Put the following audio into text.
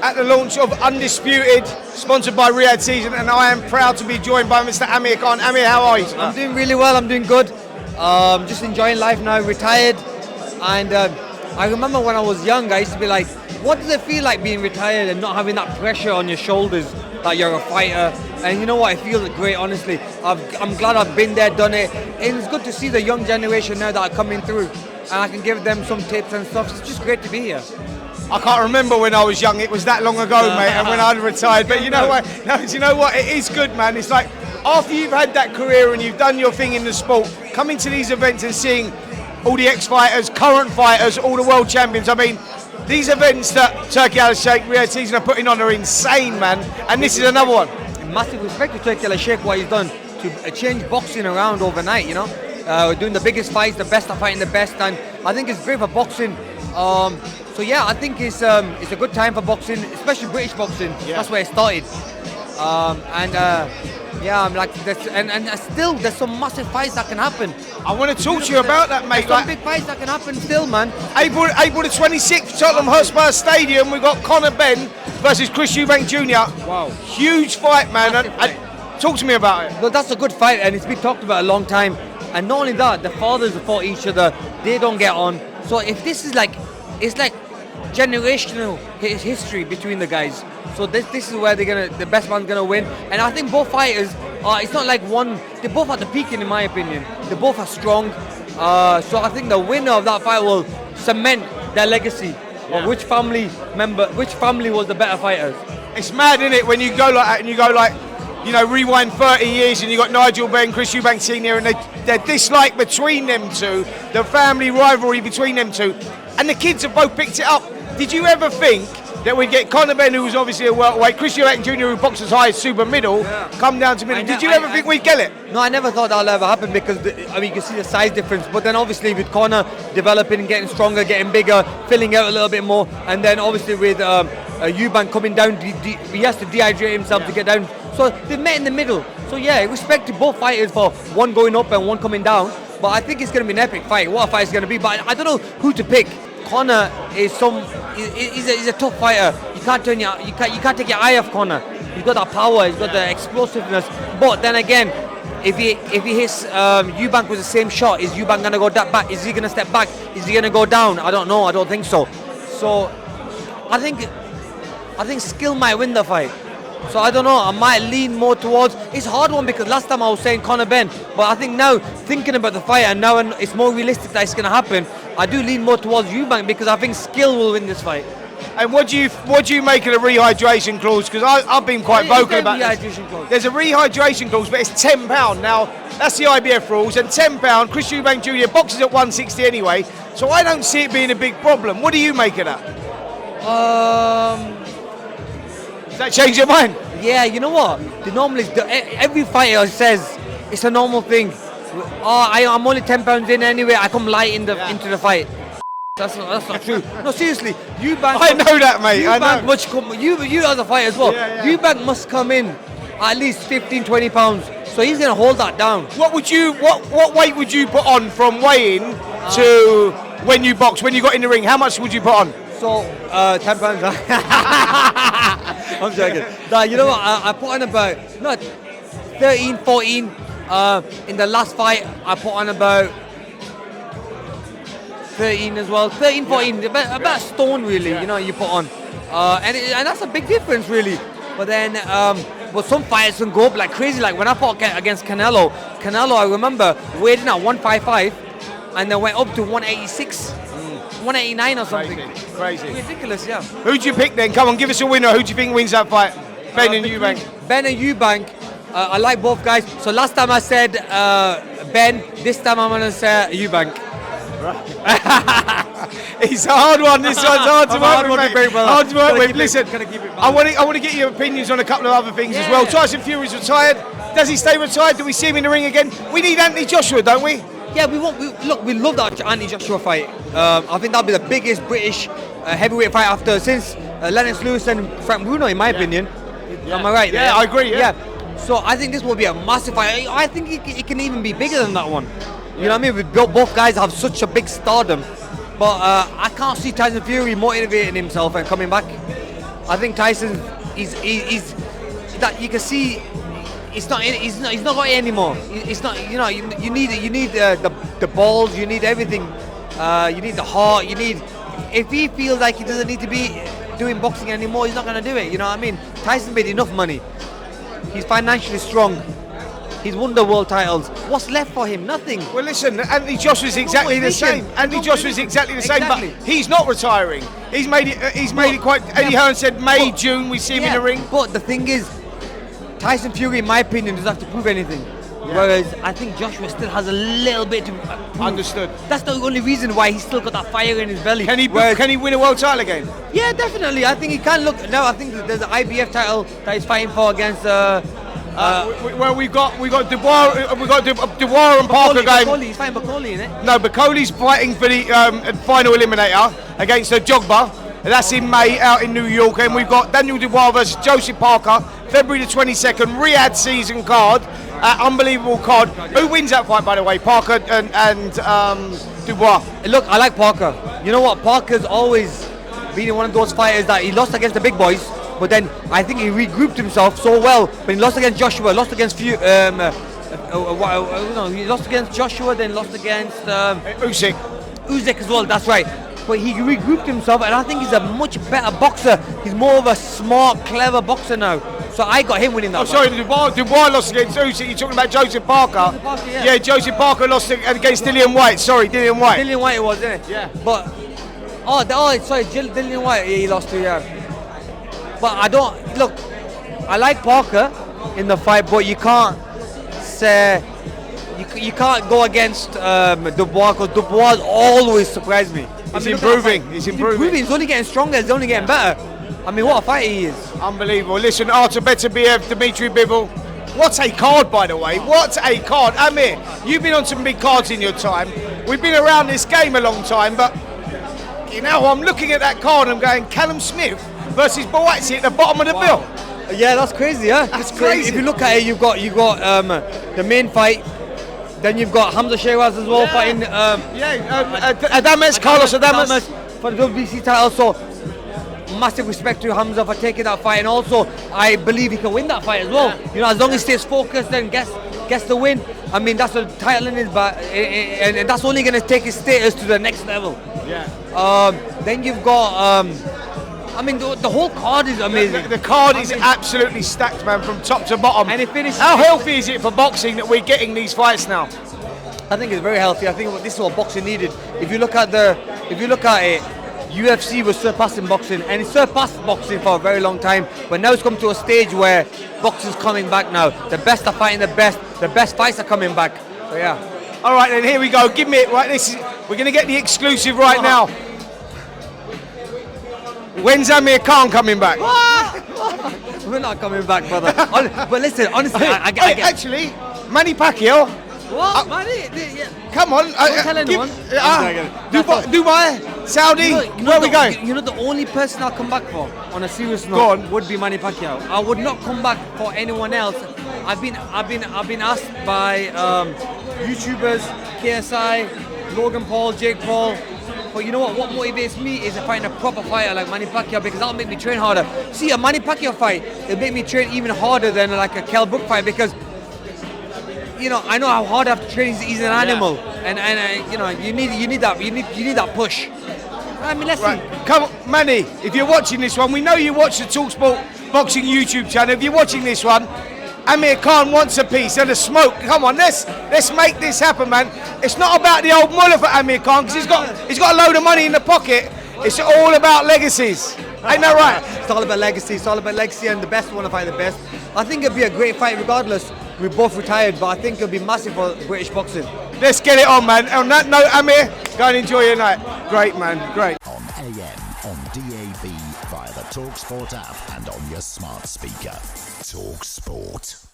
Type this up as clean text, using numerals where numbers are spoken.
at the launch of Undisputed, sponsored by Rehydration, and I am proud to be joined by Mr. Amir Khan. Amir, how are you, sir? I'm doing really well, I'm doing good. Just enjoying life now, retired. And I remember when I was young, I used to be like, what does it feel like being retired and not having that pressure on your shoulders that you're a fighter? And you know what, I feel great, honestly. I'm glad I've been there, done it. And it's good to see the young generation now that are coming through. And I can give them some tips and stuff. It's just great to be here. I can't remember when I was young. It was that long ago, mate, and when I'd retired. But you know what? No, you know what? It is good, man. It's like after you've had that career and you've done your thing in the sport, coming to these events and seeing all the ex-fighters, current fighters, all the world champions. I mean, these events that Turkey Al-Sheikh, Rehydration are putting on are insane, man. And this is another one. Massive respect to Turkey Al-Sheikh, what he's done to change boxing around overnight, you know. Doing the biggest fights, the best are fighting the best, and I think it's great for boxing. So yeah, I think it's a good time for boxing, especially British boxing. Yeah. That's where it started. Yeah, I'm like, and still there's some massive fights that can happen. I want to talk to you about that, mate. There's some big fights that can happen still, man. April the 26th, Tottenham Hotspur Stadium. We've got Conor Benn versus Chris Eubank Jr. Wow, huge fight, man. Talk to me about it. Well, that's a good fight, and it's been talked about a long time. And not only that, the fathers have fought each other. They don't get on. So if this is like, it's like generational history between the guys. So this is where the best man's gonna win. And I think both fighters, it's not like one. They both at the peak, in my opinion. They both are strong. So I think the winner of that fight will cement their legacy. Yeah. Of which family was the better fighters. It's mad, isn't it, when you go like that and you go like, you know, rewind 30 years and you got Nigel Benn, Chris Eubank Sr. and their dislike between them two, the family rivalry between them two, and the kids have both picked it up. Did you ever think that we'd get Conor Benn, who was obviously a welterweight, Chris Eubank Jr., who boxed as high as super middle, come down to middle? Did you ever think we'd get it? No, I never thought that'll ever happen because, I mean, you can see the size difference. But then obviously with Conor developing and getting stronger, getting bigger, filling out a little bit more, and then obviously with Eubank coming down, he has to dehydrate himself to get down. So they've met in the middle. So yeah, respect to both fighters for one going up and one coming down. But I think it's going to be an epic fight. What a fight it's going to be. But I don't know who to pick. Conor is he's a tough fighter. You can't take your eye off Conor. He's got that power. He's got the explosiveness. But then again, if he hits Eubank with the same shot, is Eubank going to go back? Is he going to step back? Is he going to go down? I don't know. I don't think so. So I think skill might win the fight. So I don't know, I might lean more towards, it's a hard one because last time I was saying Conor Benn, but I think now, thinking about the fight and now it's more realistic that it's going to happen, I do lean more towards Eubank because I think skill will win this fight. And what do you make of the rehydration clause? Because I've been quite vocal about this. There's a rehydration clause, but it's £10. Now, that's the IBF rules, and £10, Chris Eubank Jr. boxes at 160 anyway, so I don't see it being a big problem. What do you make of that? Does that change your mind? Yeah, you know what? Every fighter says it's a normal thing. I'm only £10 in anyway. I come light into the fight. That's not true. No, seriously, Eubank. I know that, mate. You as a fighter as well. Yeah. Eubank must come in at least 15, 20 pounds. So he's gonna hold that down. What weight would you put on from weigh-in to when you box? When you got in the ring, how much would you put on? So, £10. I'm joking. You know what? I put on about 13, 14. In the last fight, I put on about 13 as well. 13, 14, about a stone really. You know, you put on, and that's a big difference really. But then, but some fighters can go up like crazy. Like when I fought against Canelo, I remember weighed in at 155, and then went up to 186. 189 or something. Crazy. Ridiculous, yeah. Who'd you pick then? Come on, give us a winner. Who do you think wins that fight? Benn and Eubank. Benn and Eubank. I like both guys. So last time I said Benn. This time I'm going to say Eubank. It's a hard one. This one's hard to work with. Hard to work with. Listen, I want to get your opinions on a couple of other things as well. Tyson Fury's retired. Does he stay retired? Do we see him in the ring again? We need Anthony Joshua, don't we? Yeah, we love that Anthony Joshua fight. I think that'll be the biggest British heavyweight fight since Lennox Lewis and Frank Bruno, in my opinion. Am I right? Yeah, I agree. Yeah. So I think this will be a massive fight. I think it can even be bigger than that one. You know what I mean? Both guys have such a big stardom. But I can't see Tyson Fury motivating himself and coming back. I think Tyson, he's that you can see. He's not got it anymore. It's not, you know, you need the balls, you need everything, you need the heart, you need. If he feels like he doesn't need to be doing boxing anymore, he's not going to do it. You know what I mean? Tyson made enough money. He's financially strong. He's won the world titles. What's left for him? Nothing. Well, listen, Anthony Joshua's exactly the same. Anthony Joshua's exactly the same, but he's not retiring. He's made it. He's made it quite. Eddie Hearn said May, June. We see him in the ring. But the thing is, Tyson Fury, in my opinion, doesn't have to prove anything. Yeah. Whereas I think Joshua still has a little bit to prove. Understood. That's the only reason why he's still got that fire in his belly. Can he win a world title again? Yeah, definitely. I think he can. Look, now I think there's an IBF title that he's fighting for against. Well, we've got Dubois, Dubois and Parker game. Bakoli, he's fighting Bakoli, isn't it? No, Bakoli's fighting for the final eliminator against Jogba. That's in May out in New York, and we've got Daniel Dubois versus Joseph Parker, February the 22nd, Riyadh season card, unbelievable card. Who wins that fight, by the way? Parker and Dubois. Look, I like Parker. You know what? Parker's always been one of those fighters that he lost against the big boys, but then I think he regrouped himself so well. But he lost against Joshua, lost against he lost against Joshua, then lost against Usyk as well. That's right. But he regrouped himself, and I think he's a much better boxer. He's more of a smart, clever boxer now. So I got him winning that. Sorry, Dubois lost against Usyk. You're talking about Joseph Parker. Yeah, Joseph Parker lost against Dillian Whyte. Sorry, Dillian Whyte. Dillian Whyte it was, isn't it? Yeah. But sorry, Dillian Whyte. Yeah, he lost to, yeah. But I don't look. I like Parker in the fight, but you can't say you can't go against Dubois, because Dubois always surprised me. He's improving. He's improving. He's only getting stronger. He's only getting better. I mean, what a fighter he is. Unbelievable. Listen, Artur Beterbiev, Dmitry Bivol. What a card, by the way. What a card. Amir, you've been on some big cards in your time. We've been around this game a long time, but you know, I'm looking at that card and I'm going, Callum Smith versus Boatsy at the bottom of the bill. Yeah, that's crazy, huh? That's crazy. If you look at it, you've got the main fight. Then you've got Hamza Shiraz as well fighting. Carlos Adames for the WBC title. So massive respect to Hamza for taking that fight, and also I believe he can win that fight as well. You know, as long as he stays focused and gets the win. I mean, that's the title in his back, and that's only going to take his status to the next level. Yeah. Then you've got. I mean, the whole card is amazing. The card is absolutely stacked, man, from top to bottom. And it finishes. How healthy is it for boxing that we're getting these fights now? I think it's very healthy. I think this is what boxing needed. If you look at it, UFC was surpassing boxing, and it surpassed boxing for a very long time. But now it's come to a stage where boxing's coming back now. The best are fighting the best. The best fights are coming back. So yeah. All right, then here we go. Give me it. Right, we're going to get the exclusive right now. When's Amir Khan coming back? We're not coming back, brother. But listen, honestly, I get. Actually, Manny Pacquiao. What? Manny? Yeah. Come on. Don't tell anyone. Dubai, Saudi. Where are we going? You know, the only person I'll come back for, on a serious note, would be Manny Pacquiao. I would not come back for anyone else. I've been asked by YouTubers, KSI, Logan Paul, Jake Paul. But you know what motivates me is to find a proper fighter like Manny Pacquiao, because that'll make me train harder. See, a Manny Pacquiao fight, it'll make me train even harder than like a Kell Brook fight, because you know, I know how hard I have to train. He's an animal, and you know, you need that push. I mean, let's see. Come on, Manny, if you're watching this one, we know you watch the talkSPORT Boxing YouTube channel. If you're watching this one, Amir Khan wants a piece and a smoke. Come on, let's make this happen, man. It's not about the old mullah for Amir Khan, because he's got a load of money in the pocket. It's all about legacies. Ain't that right? It's all about legacy. It's all about legacy, and the best want to fight the best. I think it'd be a great fight regardless. We're both retired, but I think it'll be massive for British boxing. Let's get it on, man. On that note, Amir, go and enjoy your night. Great, man. Great. On AM, on DAB, via the talkSPORT app, and on your smart speaker. talkSPORT.